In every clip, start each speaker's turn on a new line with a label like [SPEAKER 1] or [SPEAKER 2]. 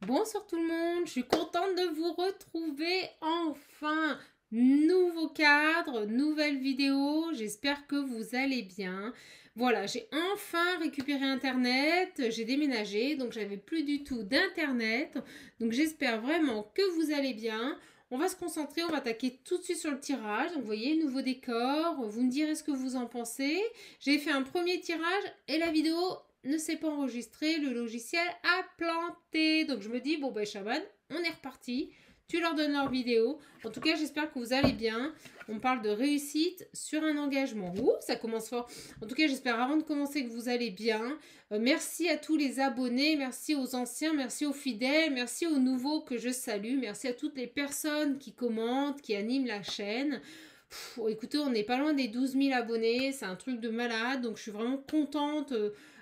[SPEAKER 1] Bonsoir tout le monde, je suis contente de vous retrouver enfin. Nouveau cadre, nouvelle vidéo, j'espère que vous allez bien. Voilà, j'ai enfin récupéré internet, j'ai déménagé, donc j'avais plus du tout d'internet. Donc j'espère vraiment que vous allez bien. On va se concentrer, on va attaquer tout de suite sur le tirage. Donc vous voyez, nouveau décor, vous me direz ce que vous en pensez. J'ai fait un premier tirage et la vidéo ne s'est pas enregistré, le logiciel a planté. Donc je me dis, bon ben Chaman, on est reparti. Tu leur donnes leur vidéo. En tout cas, j'espère que vous allez bien. On parle de réussite sur un engagement. Ouh, ça commence fort. En tout cas, j'espère avant de commencer que vous allez bien. Merci à tous les abonnés, merci aux anciens, merci aux fidèles, merci aux nouveaux que je salue. Merci à toutes les personnes qui commentent, qui animent la chaîne. Écoutez, on n'est pas loin des 12 000 abonnés. C'est un truc de malade. Donc, je suis vraiment contente.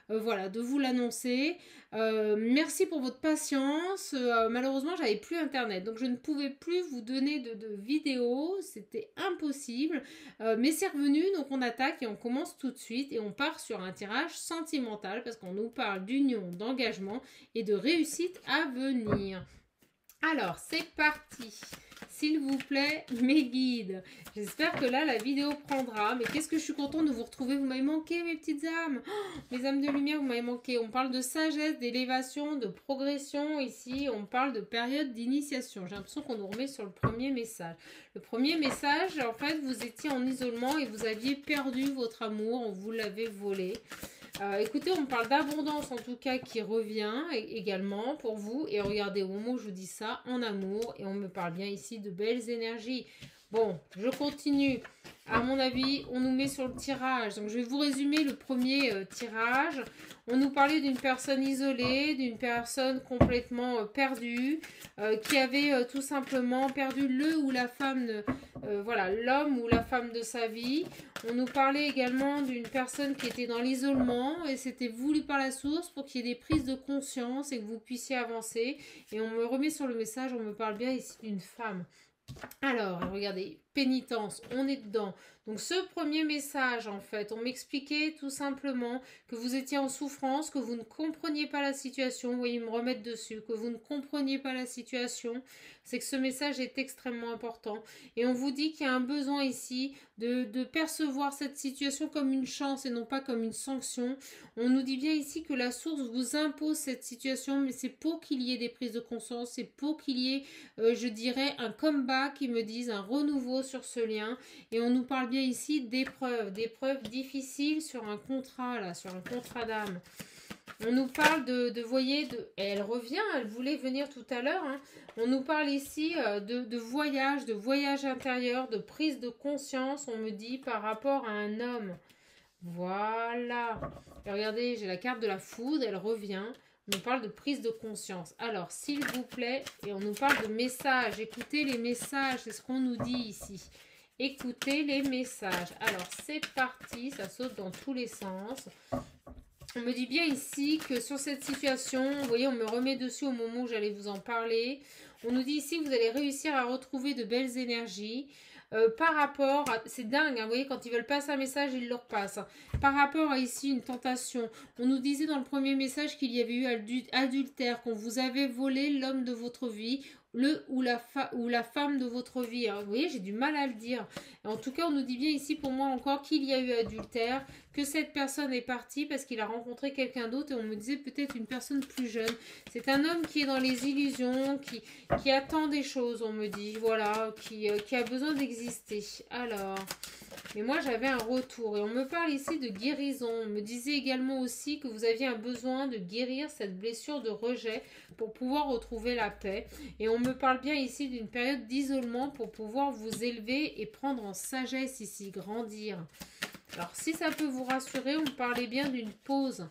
[SPEAKER 1] Voilà, de vous l'annoncer. Merci pour votre patience. Malheureusement, j'avais plus internet, donc je ne pouvais plus vous donner de vidéos. C'était impossible. Mais c'est revenu, donc on attaque et on commence tout de suite. Et on part sur un tirage sentimental parce qu'on nous parle d'union, d'engagement et de réussite à venir. Alors, c'est parti. S'il vous plaît, mes guides. J'espère que là, la vidéo prendra. Mais qu'est-ce que je suis contente de vous retrouver. Vous m'avez manqué, mes petites âmes. Oh, mes âmes de lumière, vous m'avez manqué. On parle de sagesse, d'élévation, de progression. Ici, on parle de période d'initiation. J'ai l'impression qu'on nous remet sur le premier message. Le premier message, en fait, vous étiez en isolement et vous aviez perdu votre amour. On vous l'avait volé. Écoutez, on parle d'abondance en tout cas qui revient également pour vous. Et regardez, au moment où je vous dis ça, en amour. Et on me parle bien ici de belles énergies. Bon, je continue. À mon avis, on nous met sur le tirage. Donc, je vais vous résumer le premier tirage. On nous parlait d'une personne isolée, d'une personne complètement perdue, qui avait tout simplement perdu le ou la femme, voilà, l'homme ou la femme de sa vie. On nous parlait également d'une personne qui était dans l'isolement et c'était voulu par la source pour qu'il y ait des prises de conscience et que vous puissiez avancer. Et on me remet sur le message, on me parle bien ici d'une femme. Alors, regardez, pénitence, on est dedans. Donc ce premier message, en fait, on m'expliquait tout simplement que vous étiez en souffrance, que vous ne compreniez pas la situation. Vous voyez, me remettre dessus, que vous ne compreniez pas la situation. C'est que ce message est extrêmement important. Et on vous dit qu'il y a un besoin ici de percevoir cette situation comme une chance et non pas comme une sanction. On nous dit bien ici que la source vous impose cette situation, mais c'est pour qu'il y ait des prises de conscience, c'est pour qu'il y ait, je dirais, un comeback, ils me disent, un renouveau sur ce lien. Et on nous parle bien ici d'épreuves difficiles sur un contrat, là, sur un contrat d'âme. On nous parle voyez, et elle revient, elle voulait venir tout à l'heure. Hein. On nous parle ici de voyage intérieur, de prise de conscience, on me dit, par rapport à un homme. Voilà. Et regardez, j'ai la carte de la foudre, elle revient. On nous parle de prise de conscience. Alors, s'il vous plaît, et on nous parle de messages. Écoutez les messages, c'est ce qu'on nous dit ici. Écoutez les messages. Alors, c'est parti, ça saute dans tous les sens. On me dit bien ici que sur cette situation, vous voyez, on me remet dessus au moment où j'allais vous en parler. On nous dit ici que vous allez réussir à retrouver de belles énergies. Par rapport à... C'est dingue, hein, vous voyez, quand ils veulent passer un message, ils le repassent. Par rapport à ici une tentation, on nous disait dans le premier message qu'il y avait eu adultère, qu'on vous avait volé l'homme de votre vie, le ou la femme de votre vie. Hein. Vous voyez, j'ai du mal à le dire. En tout cas, on nous dit bien ici pour moi encore qu'il y a eu adultère, que cette personne est partie parce qu'il a rencontré quelqu'un d'autre et on me disait peut-être une personne plus jeune. C'est un homme qui est dans les illusions, qui attend des choses, on me dit, voilà, qui a besoin d'exister. Alors, mais moi j'avais un retour et on me parle ici de guérison. On me disait également aussi que vous aviez un besoin de guérir cette blessure de rejet pour pouvoir retrouver la paix. Et on me parle bien ici d'une période d'isolement pour pouvoir vous élever et prendre en sagesse ici, grandir. Alors, si ça peut vous rassurer, on parlait bien d'une pause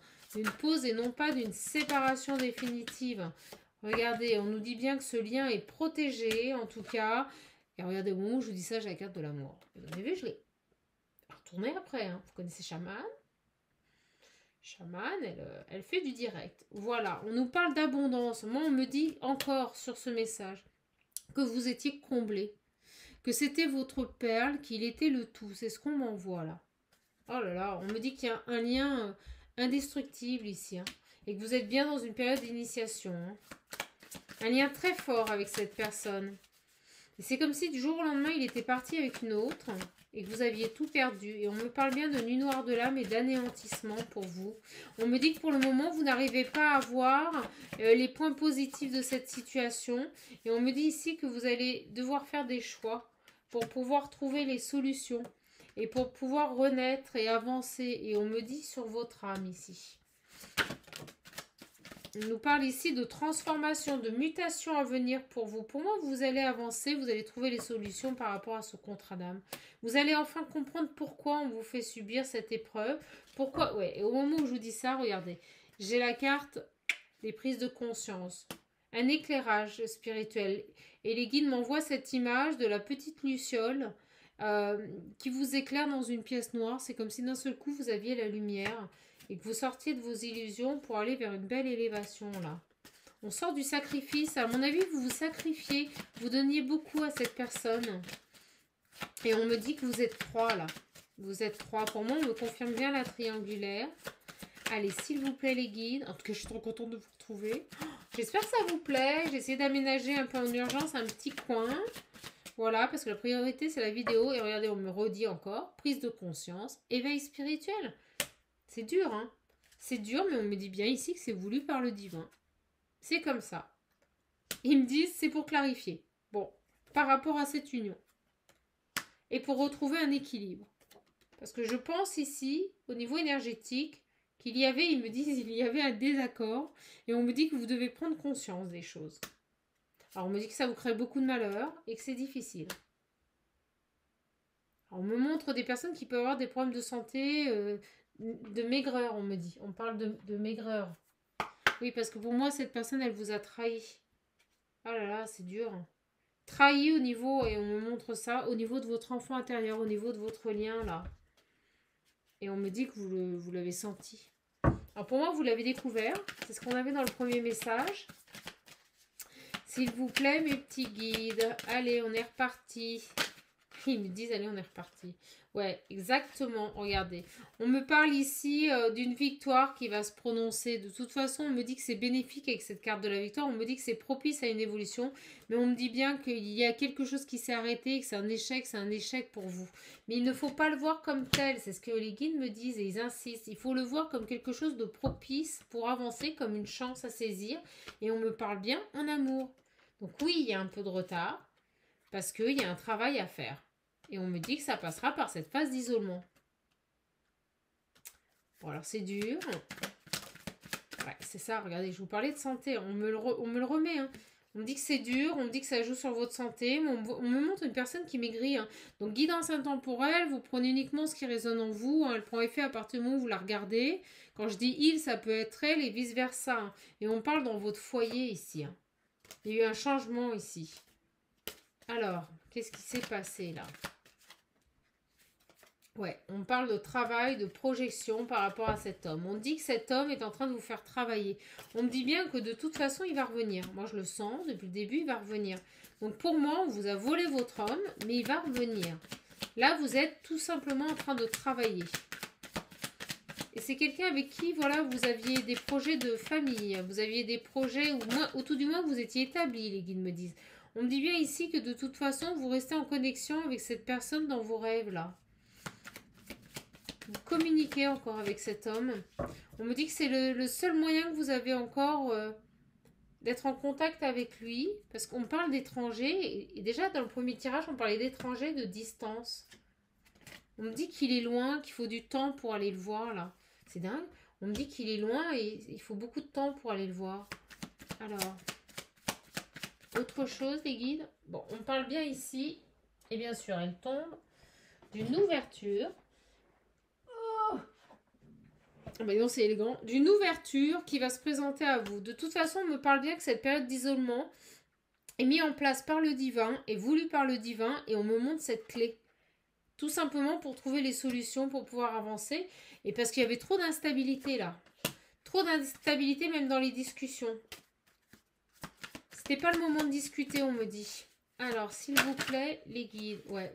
[SPEAKER 1] et non pas d'une séparation définitive. Regardez, on nous dit bien que ce lien est protégé, en tout cas. Et regardez, au moment où je vous dis ça, j'ai la carte de l'amour. Vous avez vu, je l'ai retournée après. Hein. Vous connaissez Chaman? Chaman, elle fait du direct. Voilà, on nous parle d'abondance. Moi, on me dit encore sur ce message que vous étiez comblé, que c'était votre perle, qu'il était le tout. C'est ce qu'on m'envoie là. Oh là là, on me dit qu'il y a un lien indestructible ici. Hein, et que vous êtes bien dans une période d'initiation. Hein. Un lien très fort avec cette personne. Et c'est comme si du jour au lendemain, il était parti avec une autre et que vous aviez tout perdu. Et on me parle bien de nuit noire de l'âme et d'anéantissement pour vous. On me dit que pour le moment, vous n'arrivez pas à voir les points positifs de cette situation. Et on me dit ici que vous allez devoir faire des choix pour pouvoir trouver les solutions et pour pouvoir renaître et avancer. Et on me dit sur votre âme ici. On nous parle ici de transformation, de mutation à venir pour vous. Pour moi, vous allez avancer, vous allez trouver les solutions par rapport à ce contrat d'âme. Vous allez enfin comprendre pourquoi on vous fait subir cette épreuve. Pourquoi, ouais, et au moment où je vous dis ça, regardez, j'ai la carte des prises de conscience. Un éclairage spirituel. Et les guides m'envoient cette image de la petite luciole qui vous éclaire dans une pièce noire. C'est comme si d'un seul coup, vous aviez la lumière. Et que vous sortiez de vos illusions pour aller vers une belle élévation, là. On sort du sacrifice. À mon avis, vous vous sacrifiez. Vous donniez beaucoup à cette personne. Et on me dit que vous êtes 3, là. Vous êtes 3. Pour moi, on me confirme bien la triangulaire. Allez, s'il vous plaît, les guides. En tout cas, je suis trop contente de vous retrouver. J'espère que ça vous plaît. J'ai essayé d'aménager un peu en urgence un petit coin. Voilà, parce que la priorité, c'est la vidéo. Et regardez, on me redit encore. Prise de conscience. Éveil spirituel. C'est dur, hein. C'est dur, mais on me dit bien ici que c'est voulu par le divin. C'est comme ça. Ils me disent, c'est pour clarifier. Bon, par rapport à cette union. Et pour retrouver un équilibre. Parce que je pense ici, au niveau énergétique, qu'il y avait, ils me disent, il y avait un désaccord. Et on me dit que vous devez prendre conscience des choses. Alors, on me dit que ça vous crée beaucoup de malheur et que c'est difficile. Alors, on me montre des personnes qui peuvent avoir des problèmes de santé... de maigreur, on me dit. On parle de maigreur. Oui, parce que pour moi, cette personne, elle vous a trahi. Ah là là, c'est dur. Trahi au niveau, et on me montre ça, au niveau de votre enfant intérieur, au niveau de votre lien, là. Et on me dit que vous l'avez senti. Alors pour moi, vous l'avez découvert. C'est ce qu'on avait dans le premier message. S'il vous plaît, mes petits guides. Allez, on est reparti. Ils me disent, allez, on est reparti. Ouais, exactement, regardez. On me parle ici d'une victoire qui va se prononcer. De toute façon, on me dit que c'est bénéfique avec cette carte de la victoire. On me dit que c'est propice à une évolution. Mais on me dit bien qu'il y a quelque chose qui s'est arrêté, que c'est un échec pour vous. Mais il ne faut pas le voir comme tel. C'est ce que les guides me disent et ils insistent. Il faut le voir comme quelque chose de propice pour avancer, comme une chance à saisir. Et on me parle bien en amour. Donc oui, il y a un peu de retard parce qu'il y a un travail à faire. Et on me dit que ça passera par cette phase d'isolement. Bon, alors c'est dur. Ouais, c'est ça, regardez, je vous parlais de santé. On me le remet. Hein. On me dit que c'est dur, on me dit que ça joue sur votre santé. Mais on me montre une personne qui maigrit. Hein. Donc, guidance intemporelle, vous prenez uniquement ce qui résonne en vous. Hein. Elle prend effet à partir du moment où vous la regardez. Quand je dis il, ça peut être elle et vice-versa. Hein. Et on parle dans votre foyer ici. Hein. Il y a eu un changement ici. Alors, qu'est-ce qui s'est passé là ? Ouais, on parle de travail, de projection par rapport à cet homme. On dit que cet homme est en train de vous faire travailler. On me dit bien que de toute façon, il va revenir. Moi, je le sens, depuis le début, il va revenir. Donc, pour moi, on vous a volé votre homme, mais il va revenir. Là, vous êtes tout simplement en train de travailler. Et c'est quelqu'un avec qui, voilà, vous aviez des projets de famille. Vous aviez des projets, ou tout du moins, vous étiez établis, les guides me disent. On me dit bien ici que de toute façon, vous restez en connexion avec cette personne dans vos rêves, là. Vous communiquez encore avec cet homme. On me dit que c'est le seul moyen que vous avez encore d'être en contact avec lui. Parce qu'on parle d'étrangers. Et déjà, dans le premier tirage, on parlait d'étrangers de distance. On me dit qu'il est loin, qu'il faut du temps pour aller le voir, là. C'est dingue. On me dit qu'il est loin et il faut beaucoup de temps pour aller le voir. Alors, autre chose, les guides. Bon, on parle bien ici. Et bien sûr, elle tombe d'une ouverture. Ben non, c'est élégant. D'une ouverture qui va se présenter à vous. De toute façon, on me parle bien que cette période d'isolement est mise en place par le divin, est voulue par le divin, et on me montre cette clé. Tout simplement pour trouver les solutions, pour pouvoir avancer. Et parce qu'il y avait trop d'instabilité là. Trop d'instabilité même dans les discussions. C'était pas le moment de discuter, on me dit. Alors, s'il vous plaît, les guides. Ouais.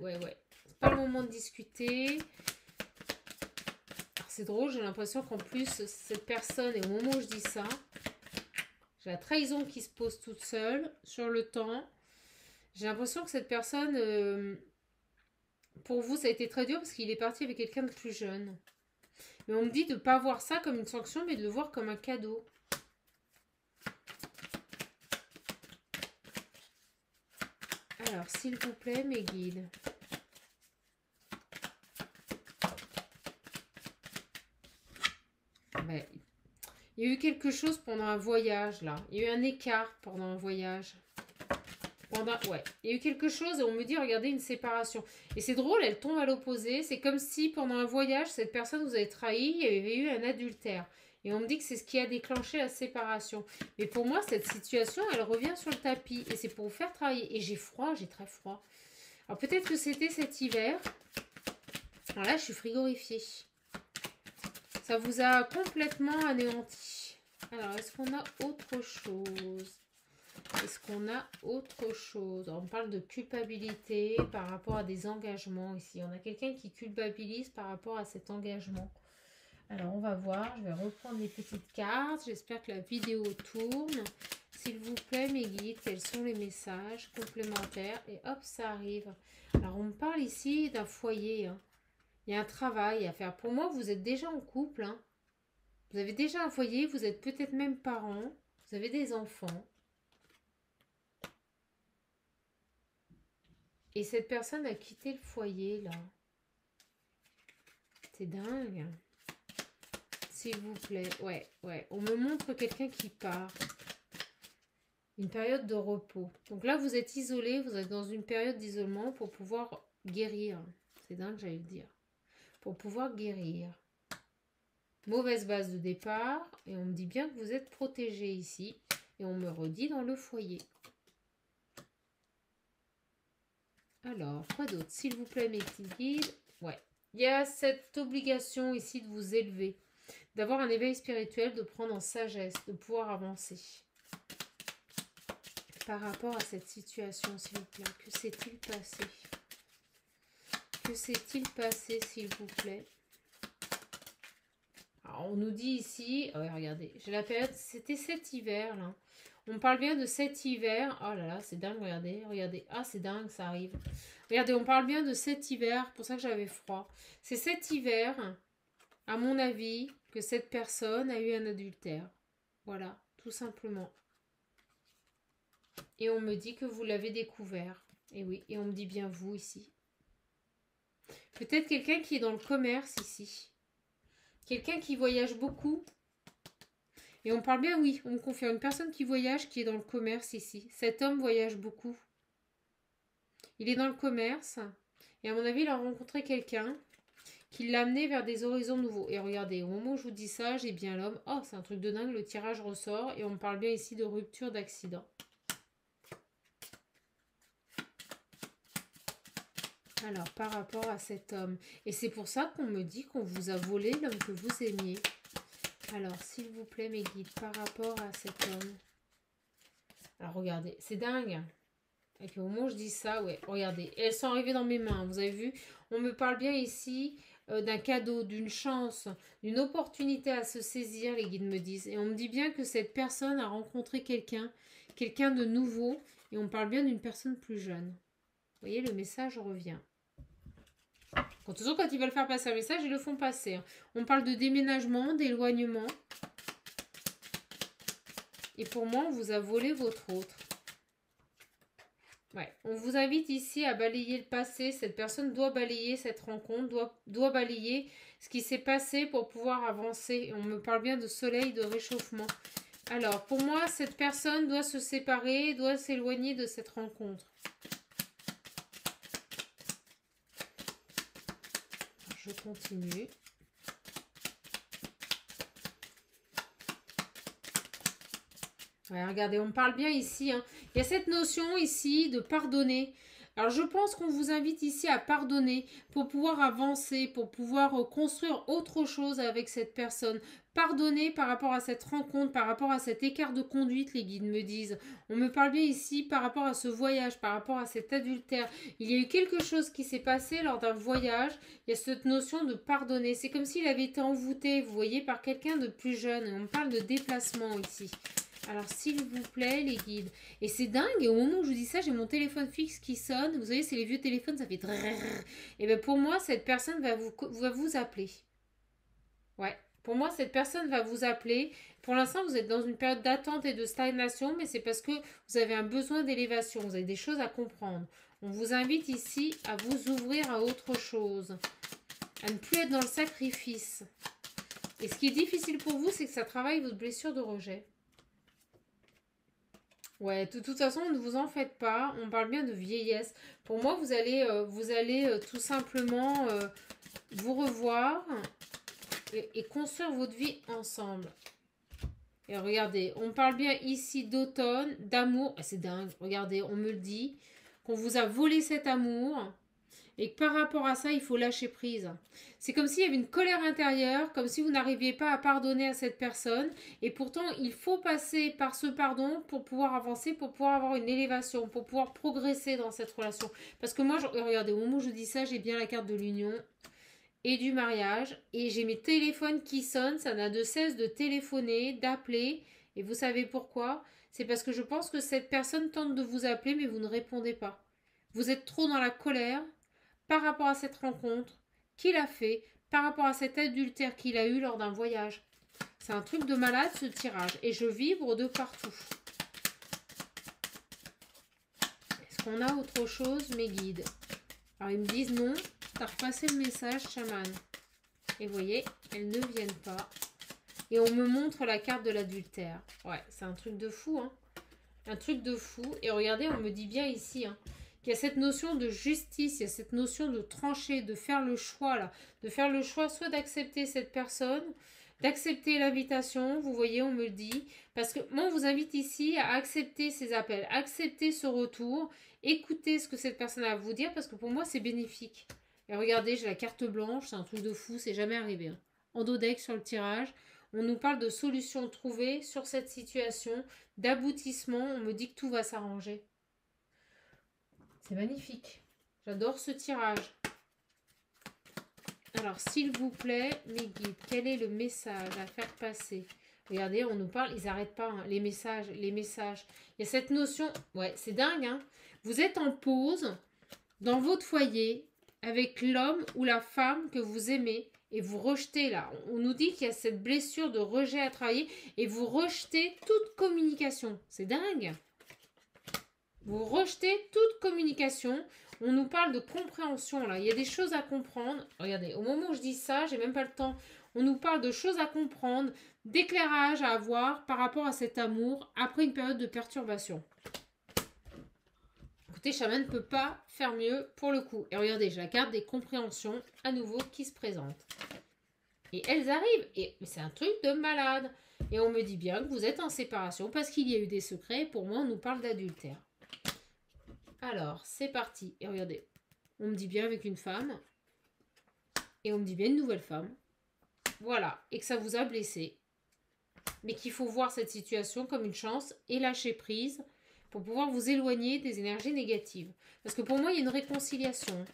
[SPEAKER 1] C'est pas le moment de discuter. C'est drôle, j'ai l'impression qu'en plus, cette personne, et au moment où je dis ça, J'ai la trahison qui se pose toute seule sur le temps. J'ai l'impression que cette personne, pour vous, ça a été très dur parce qu'il est parti avec quelqu'un de plus jeune. Mais on me dit de ne pas voir ça comme une sanction, mais de le voir comme un cadeau. Alors, s'il vous plaît, mes guides. Ouais. Il y a eu quelque chose pendant un voyage, là. Il y a eu un écart pendant un voyage. Ouais, il y a eu quelque chose et on me dit, regardez, une séparation. Et c'est drôle, elle tombe à l'opposé. C'est comme si pendant un voyage, cette personne vous avait trahi, il y avait eu un adultère. Et on me dit que c'est ce qui a déclenché la séparation. Mais pour moi, cette situation, elle revient sur le tapis. Et c'est pour vous faire travailler. Et j'ai froid, j'ai très froid. Alors peut-être que c'était cet hiver. Alors là, je suis frigorifiée. Ça vous a complètement anéanti. Alors, est-ce qu'on a autre chose? Est-ce qu'on a autre chose? On parle de culpabilité par rapport à des engagements ici. On a quelqu'un qui culpabilise par rapport à cet engagement. Alors, on va voir. Je vais reprendre les petites cartes. J'espère que la vidéo tourne. S'il vous plaît, mes guides, quels sont les messages complémentaires? Et hop, ça arrive. Alors, on me parle ici d'un foyer. Hein. Il y a un travail à faire. Pour moi, vous êtes déjà en couple. Hein. Vous avez déjà un foyer. Vous êtes peut-être même parents. Vous avez des enfants. Et cette personne a quitté le foyer, là. C'est dingue. S'il vous plaît. Ouais, ouais. On me montre quelqu'un qui part. Une période de repos. Donc là, vous êtes isolé. Vous êtes dans une période d'isolement pour pouvoir guérir. C'est dingue, j'allais le dire. Pour pouvoir guérir. Mauvaise base de départ. Et on me dit bien que vous êtes protégé ici. Et on me redit dans le foyer. Alors, quoi d'autre? S'il vous plaît, mes petits guides. Ouais. Il y a cette obligation ici de vous élever. D'avoir un éveil spirituel, de prendre en sagesse, de pouvoir avancer. Par rapport à cette situation, s'il vous plaît. Que s'est-il passé? Que s'est-il passé, s'il vous plaît? Alors, on nous dit ici... Oh, regardez, j'ai la période... C'était cet hiver, là. On parle bien de cet hiver. Oh là là, c'est dingue, regardez, regardez. Ah, c'est dingue, ça arrive. Regardez, on parle bien de cet hiver, pour ça que j'avais froid. C'est cet hiver, à mon avis, que cette personne a eu un adultère. Voilà, tout simplement. Et on me dit que vous l'avez découvert. Et oui, et on me dit bien vous ici. Peut-être quelqu'un qui est dans le commerce ici. Quelqu'un qui voyage beaucoup. Et on parle bien, oui, on me confirme, une personne qui voyage, qui est dans le commerce ici. Cet homme voyage beaucoup. Il est dans le commerce. Et à mon avis, il a rencontré quelqu'un qui l'a amené vers des horizons nouveaux. Et regardez, au moment où je vous dis ça, j'ai bien l'homme. Oh, c'est un truc de dingue, le tirage ressort. Et on me parle bien ici de rupture d'accident. Alors, par rapport à cet homme. Et c'est pour ça qu'on me dit qu'on vous a volé l'homme que vous aimiez. Alors, s'il vous plaît, mes guides, par rapport à cet homme. Alors, regardez, c'est dingue. Et puis, au moment où je dis ça, ouais, regardez. Elles sont arrivées dans mes mains, vous avez vu? On me parle bien ici d'un cadeau, d'une chance, d'une opportunité à se saisir, les guides me disent. Et on me dit bien que cette personne a rencontré quelqu'un de nouveau. Et on me parle bien d'une personne plus jeune. Vous voyez, le message revient. Toujours quand ils veulent faire passer un message, ils le font passer. On parle de déménagement, d'éloignement. Et pour moi, on vous a volé votre autre. Ouais. On vous invite ici à balayer le passé. Cette personne doit balayer cette rencontre, doit balayer ce qui s'est passé pour pouvoir avancer. Et on me parle bien de soleil, de réchauffement. Alors, pour moi, cette personne doit se séparer, doit s'éloigner de cette rencontre. Je continue. Ouais, regardez, on me parle bien ici. Hein. Il y a cette notion ici de pardonner. Alors, je pense qu'on vous invite ici à pardonner pour pouvoir avancer, pour pouvoir construire autre chose avec cette personne. Pardonner par rapport à cette rencontre, par rapport à cet écart de conduite, les guides me disent. On me parle bien ici par rapport à ce voyage, par rapport à cet adultère. Il y a eu quelque chose qui s'est passé lors d'un voyage. Il y a cette notion de pardonner. C'est comme s'il avait été envoûté, vous voyez, par quelqu'un de plus jeune. Et on parle de déplacement ici. Alors, s'il vous plaît, les guides. Et c'est dingue, et au moment où je vous dis ça, j'ai mon téléphone fixe qui sonne. Vous savez, c'est les vieux téléphones, ça fait drrrr. Et bien pour moi, cette personne va vous appeler. Ouais, pour moi, cette personne va vous appeler. Pour l'instant, vous êtes dans une période d'attente et de stagnation, mais c'est parce que vous avez un besoin d'élévation. Vous avez des choses à comprendre. On vous invite ici à vous ouvrir à autre chose. À ne plus être dans le sacrifice. Et ce qui est difficile pour vous, c'est que ça travaille votre blessure de rejet. Ouais, de toute façon, ne vous en faites pas. On parle bien de vieillesse. Pour moi, vous allez tout simplement vous revoir et construire votre vie ensemble. Et regardez, on parle bien ici d'automne, d'amour. Ah, c'est dingue, regardez, on me le dit, qu'on vous a volé cet amour. Et que par rapport à ça, il faut lâcher prise. C'est comme s'il y avait une colère intérieure, comme si vous n'arriviez pas à pardonner à cette personne. Et pourtant, il faut passer par ce pardon pour pouvoir avancer, pour pouvoir avoir une élévation, pour pouvoir progresser dans cette relation. Parce que moi, regardez, au moment où je dis ça, j'ai bien la carte de l'union et du mariage. Et j'ai mes téléphones qui sonnent, ça n'a de cesse de téléphoner, d'appeler. Et vous savez pourquoi? C'est parce que je pense que cette personne tente de vous appeler, mais vous ne répondez pas. Vous êtes trop dans la colère par rapport à cette rencontre qu'il a fait, par rapport à cet adultère qu'il a eu lors d'un voyage. C'est un truc de malade ce tirage. Et je vibre de partout. Est-ce qu'on a autre chose, mes guides? Alors ils me disent non, t'as repassé le message, chaman. Et vous voyez, elles ne viennent pas. Et on me montre la carte de l'adultère. Ouais, c'est un truc de fou, hein. Un truc de fou. Et regardez, on me dit bien ici, hein, qu'il y a cette notion de justice, il y a cette notion de trancher, de faire le choix, là. De faire le choix soit d'accepter cette personne, d'accepter l'invitation, vous voyez, on me le dit. Parce que moi, on vous invite ici à accepter ces appels, accepter ce retour, écouter ce que cette personne a à vous dire, parce que pour moi, c'est bénéfique. Et regardez, j'ai la carte blanche, c'est un truc de fou, c'est jamais arrivé. Hein. En dos deck sur le tirage, on nous parle de solutions trouvées sur cette situation, d'aboutissement, on me dit que tout va s'arranger. C'est magnifique. J'adore ce tirage. Alors, s'il vous plaît, mes guides, quel est le message à faire passer? Regardez, on nous parle, ils n'arrêtent pas, hein, les messages, les messages. Il y a cette notion, ouais, c'est dingue, hein. Vous êtes en pause dans votre foyer avec l'homme ou la femme que vous aimez et vous rejetez là. On nous dit qu'il y a cette blessure de rejet à travailler et vous rejetez toute communication. C'est dingue. Vous rejetez toute communication. On nous parle de compréhension là. Il y a des choses à comprendre. Regardez, au moment où je dis ça, j'ai même pas le temps. On nous parle de choses à comprendre, d'éclairage à avoir par rapport à cet amour après une période de perturbation. Écoutez, chaman ne peut pas faire mieux pour le coup. Et regardez, j'ai la carte des compréhensions à nouveau qui se présente. Et elles arrivent. Et c'est un truc de malade. Et on me dit bien que vous êtes en séparation parce qu'il y a eu des secrets. Pour moi, on nous parle d'adultère. Alors, c'est parti. Et regardez, on me dit bien avec une femme. Et on me dit bien une nouvelle femme. Voilà. Et que ça vous a blessé. Mais qu'il faut voir cette situation comme une chance et lâcher prise pour pouvoir vous éloigner des énergies négatives. Parce que pour moi, il y a une réconciliation.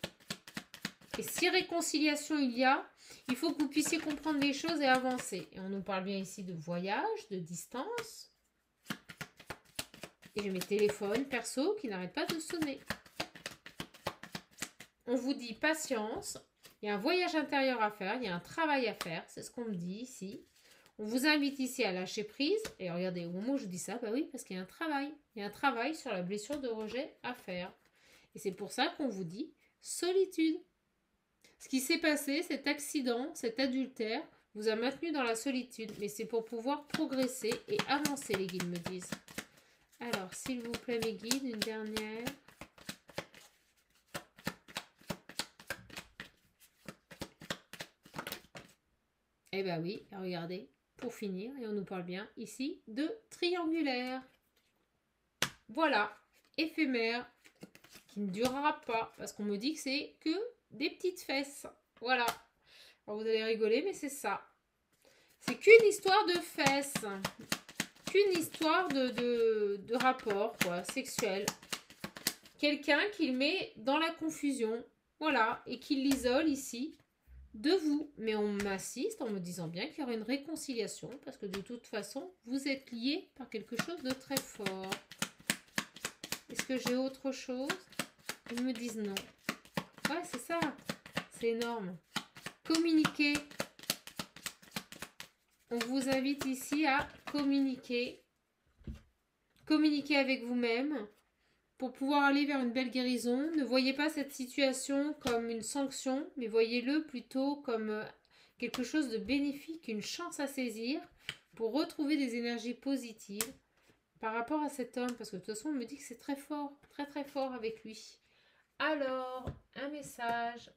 [SPEAKER 1] Et si réconciliation il y a, il faut que vous puissiez comprendre les choses et avancer. Et on nous parle bien ici de voyage, de distance. Et j'ai mes téléphones perso qui n'arrêtent pas de sonner. On vous dit patience. Il y a un voyage intérieur à faire. Il y a un travail à faire. C'est ce qu'on me dit ici. On vous invite ici à lâcher prise. Et regardez, au moment où je dis ça, bah oui, parce qu'il y a un travail. Il y a un travail sur la blessure de rejet à faire. Et c'est pour ça qu'on vous dit solitude. Ce qui s'est passé, cet accident, cet adultère, vous a maintenu dans la solitude. Mais c'est pour pouvoir progresser et avancer, les guides me disent. Alors, s'il vous plaît, mes guides, une dernière. Eh bien oui, regardez, pour finir, et on nous parle bien ici de triangulaire. Voilà, éphémère, qui ne durera pas, parce qu'on me dit que c'est que des petites fesses. Voilà. Alors vous allez rigoler, mais c'est ça. C'est qu'une histoire de fesses. Qu'une histoire de rapport, quoi, sexuel. Quelqu'un qui le met dans la confusion. Voilà. Et qui l'isole ici. de vous. Mais on m'assiste en me disant bien qu'il y aura une réconciliation parce que de toute façon, vous êtes liés par quelque chose de très fort. Est-ce que j'ai autre chose? Ils me disent non. Ouais, c'est ça. C'est énorme. Communiquer. On vous invite ici à communiquer. Communiquer avec vous-même pour pouvoir aller vers une belle guérison. Ne voyez pas cette situation comme une sanction, mais voyez-le plutôt comme quelque chose de bénéfique, une chance à saisir pour retrouver des énergies positives par rapport à cet homme. Parce que de toute façon, on me dit que c'est très fort, très très fort avec lui. Alors, un message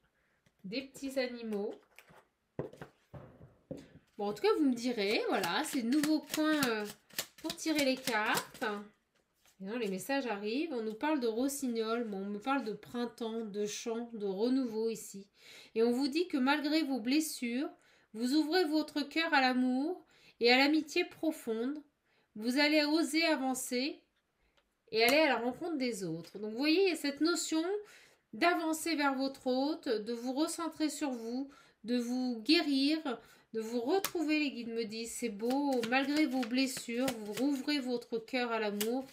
[SPEAKER 1] des petits animaux. Bon, en tout cas, vous me direz, voilà, c'est de nouveaux coins pour tirer les cartes. Et non, les messages arrivent, on nous parle de rossignol, bon, on me parle de printemps, de chant, de renouveau ici. Et on vous dit que malgré vos blessures, vous ouvrez votre cœur à l'amour et à l'amitié profonde. Vous allez oser avancer et aller à la rencontre des autres. Donc vous voyez, il y a cette notion d'avancer vers votre hôte, de vous recentrer sur vous, de vous guérir, de vous retrouver, les guides me disent. C'est beau, malgré vos blessures, vous rouvrez votre cœur à l'amour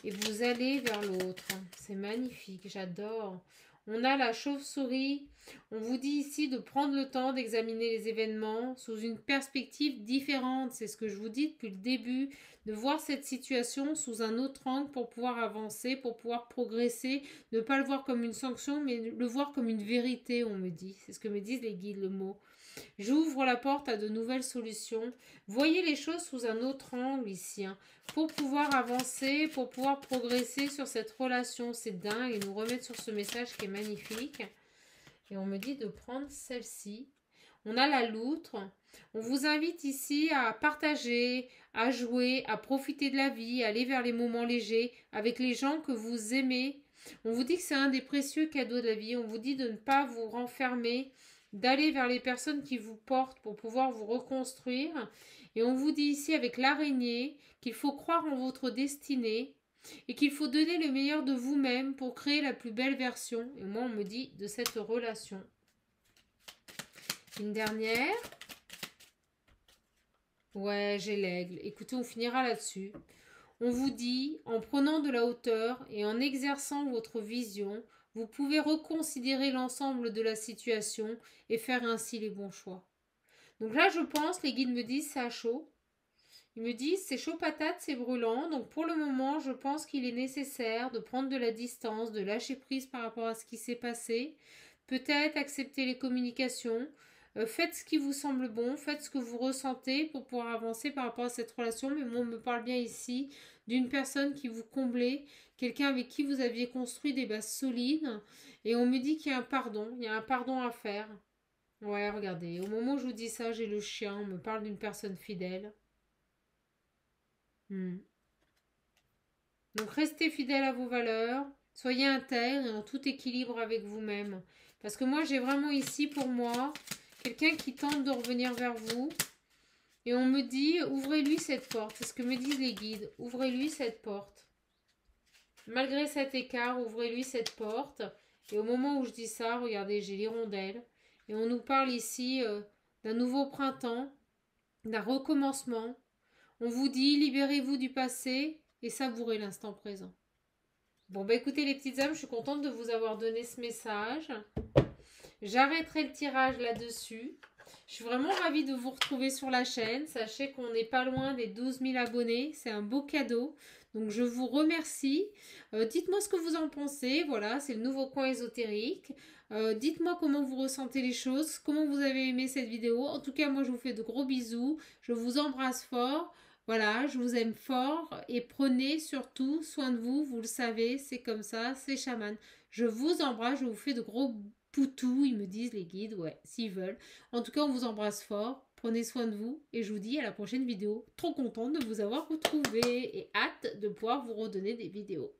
[SPEAKER 1] et vous allez vers l'autre. C'est magnifique, j'adore. On a la chauve-souris. On vous dit ici de prendre le temps d'examiner les événements sous une perspective différente. C'est ce que je vous dis depuis le début, de voir cette situation sous un autre angle pour pouvoir avancer, pour pouvoir progresser. Ne pas le voir comme une sanction, mais le voir comme une vérité, on me dit. C'est ce que me disent les guides, le mot. J'ouvre la porte à de nouvelles solutions. Voyez les choses sous un autre angle ici, hein, pour pouvoir avancer, pour pouvoir progresser sur cette relation. C'est dingue, et nous remettre sur ce message qui est magnifique. Et on me dit de prendre celle-ci. On a la loutre. On vous invite ici à partager, à jouer, à profiter de la vie, à aller vers les moments légers avec les gens que vous aimez. On vous dit que c'est un des précieux cadeaux de la vie. On vous dit de ne pas vous renfermer, d'aller vers les personnes qui vous portent pour pouvoir vous reconstruire. Et on vous dit ici avec l'araignée qu'il faut croire en votre destinée et qu'il faut donner le meilleur de vous-même pour créer la plus belle version. Et moi, on me dit de cette relation. Une dernière. Ouais, j'ai l'aigle. Écoutez, on finira là-dessus. On vous dit, en prenant de la hauteur et en exerçant votre vision, vous pouvez reconsidérer l'ensemble de la situation et faire ainsi les bons choix. Donc là, je pense, les guides me disent, c'est à chaud. Ils me disent, c'est chaud patate, c'est brûlant. Donc pour le moment, je pense qu'il est nécessaire de prendre de la distance, de lâcher prise par rapport à ce qui s'est passé. Peut-être accepter les communications. Faites ce qui vous semble bon, faites ce que vous ressentez pour pouvoir avancer par rapport à cette relation. Mais moi, on me parle bien ici d'une personne qui vous comblait, quelqu'un avec qui vous aviez construit des bases solides. Et on me dit qu'il y a un pardon à faire. Ouais, regardez, au moment où je vous dis ça, j'ai le chien, on me parle d'une personne fidèle. Donc restez fidèle à vos valeurs, soyez intègre et en tout équilibre avec vous-même. Parce que moi, j'ai vraiment ici pour moi quelqu'un qui tente de revenir vers vous. Et on me dit, ouvrez-lui cette porte. C'est ce que me disent les guides. Ouvrez-lui cette porte. Malgré cet écart, ouvrez-lui cette porte. Et au moment où je dis ça, regardez, j'ai l'hirondelle. Et on nous parle ici d'un nouveau printemps, d'un recommencement. On vous dit, libérez-vous du passé et savourez l'instant présent. Bon, bah écoutez les petites âmes, je suis contente de vous avoir donné ce message. J'arrêterai le tirage là-dessus. Je suis vraiment ravie de vous retrouver sur la chaîne. Sachez qu'on n'est pas loin des 12 000 abonnés. C'est un beau cadeau. Donc je vous remercie. Dites-moi ce que vous en pensez. Voilà, c'est le nouveau coin ésotérique. Dites-moi comment vous ressentez les choses. Comment vous avez aimé cette vidéo. En tout cas, moi je vous fais de gros bisous. Je vous embrasse fort. Voilà, je vous aime fort. Et prenez surtout soin de vous. Vous le savez, c'est comme ça. C'est chaman. Je vous embrasse. Je vous fais de gros poutous. Ils me disent les guides. Ouais, s'ils veulent. En tout cas, on vous embrasse fort. Prenez soin de vous et je vous dis à la prochaine vidéo. Trop contente de vous avoir retrouvé et hâte de pouvoir vous redonner des vidéos.